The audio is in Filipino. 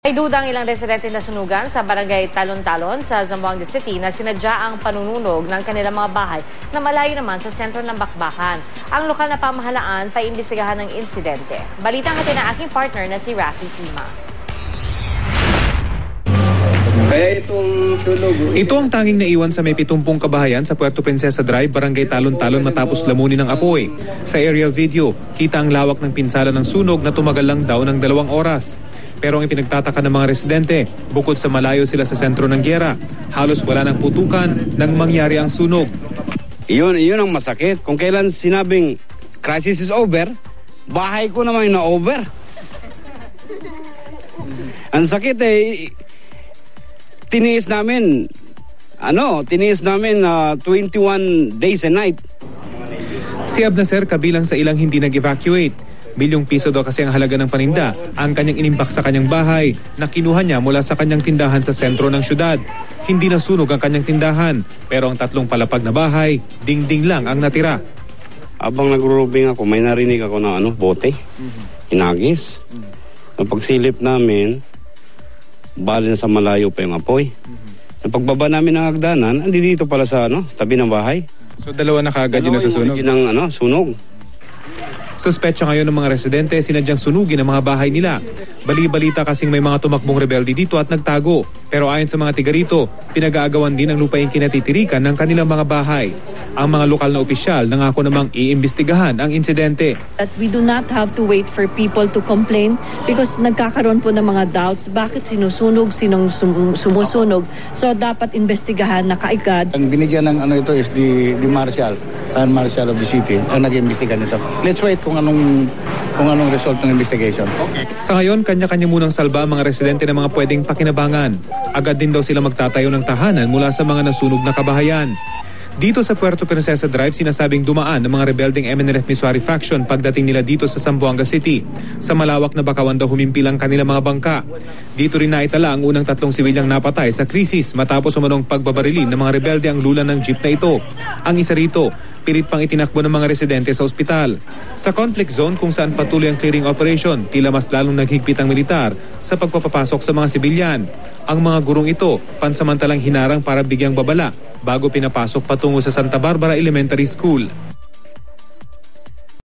May dudang ilang residente na sunugan sa barangay Talon-Talon sa Zamboanga City na sinadya ang panununog ng kanilang mga bahay na malayo naman sa sentro ng Bakbakan. Ang lokal na pamahalaan paimbestigahan ng insidente. Balitang natin ang aking partner na si Rafi Tima. Ito ang tanging naiwan sa may 70 kabahayan sa Puerto Princesa Drive, barangay Talon-Talon matapos lamunin ng apoy. Sa aerial video, kita ang lawak ng pinsala ng sunog na tumagal lang daw ng 2 oras. Pero ang ipinagtataka ng mga residente, bukod sa malayo sila sa sentro ng gyera, halos wala ng putukan nang mangyari ang sunog. Iyon ang masakit. Kung kailan sinabing crisis is over, bahay ko naman na over. Ang sakit tiniis namin 21 days and night. Si Abnaser kabilang sa ilang hindi nag-evacuate. Milyong piso daw kasi ang halaga ng paninda ang kanyang inimpak sa kanyang bahay na kinuha niya mula sa kanyang tindahan sa sentro ng syudad. Hindi nasunog ang kanyang tindahan, pero ang 3 palapag na bahay, dingding lang ang natira. Abang nag-roofing ako, may narinig ako ng bote, hinagis. Napagsilip namin, bali na sa malayo pa yung apoy. Napagbaba namin ng hagdanan, andi dito pala sa tabi ng bahay. So 2 na kaagad yun nasusunog? Sunog. Suspetsa ngayon ng mga residente sinadyang sunugin ang mga bahay nila. Bali-balita kasing may mga tumakbong rebelde dito at nagtago. Pero ayon sa mga tiga rito, pinag-aagawan din ang lupaing kinatitirikan ng kanilang mga bahay. Ang mga lokal na opisyal nangako namang iimbestigahan ang insidente. That we do not have to wait for people to complain because nagkakaroon po ng mga doubts. Bakit sinusunog, sinong sumusunog? So dapat imbestigahan na kaagad. Ang binigyan ng ito is the Marshal, Town Marshal of the city, ang nag-imbestiga nito. Let's wait kung anong result ng investigation. Okay. Sa ngayon, kanya-kanya munang salba ang mga residente ng mga pwedeng pakinabangan. Agad din daw sila magtatayo ng tahanan mula sa mga nasunog na kabahayan. Dito sa Puerto Princesa Drive, sinasabing dumaan ng mga rebelding MNRF Misuari faction pagdating nila dito sa Zamboanga City. Sa malawak na bakawan daw humimpil ang kanilang mga bangka. Dito rin naitala ang unang 3 sibilyang napatay sa krisis matapos umanong pagbabarilin ng mga rebelde ang lula ng jeep na ito. Ang isa rito, pilit pang itinakbo ng mga residente sa ospital. Sa conflict zone kung saan patuloy ang clearing operation, tila mas lalong naghigpit ang militar sa pagpapapasok sa mga sibilyan. Ang mga gurong ito, pansamantalang hinarang para bigyang babala bago pinapasok patungo sa Santa Barbara Elementary School.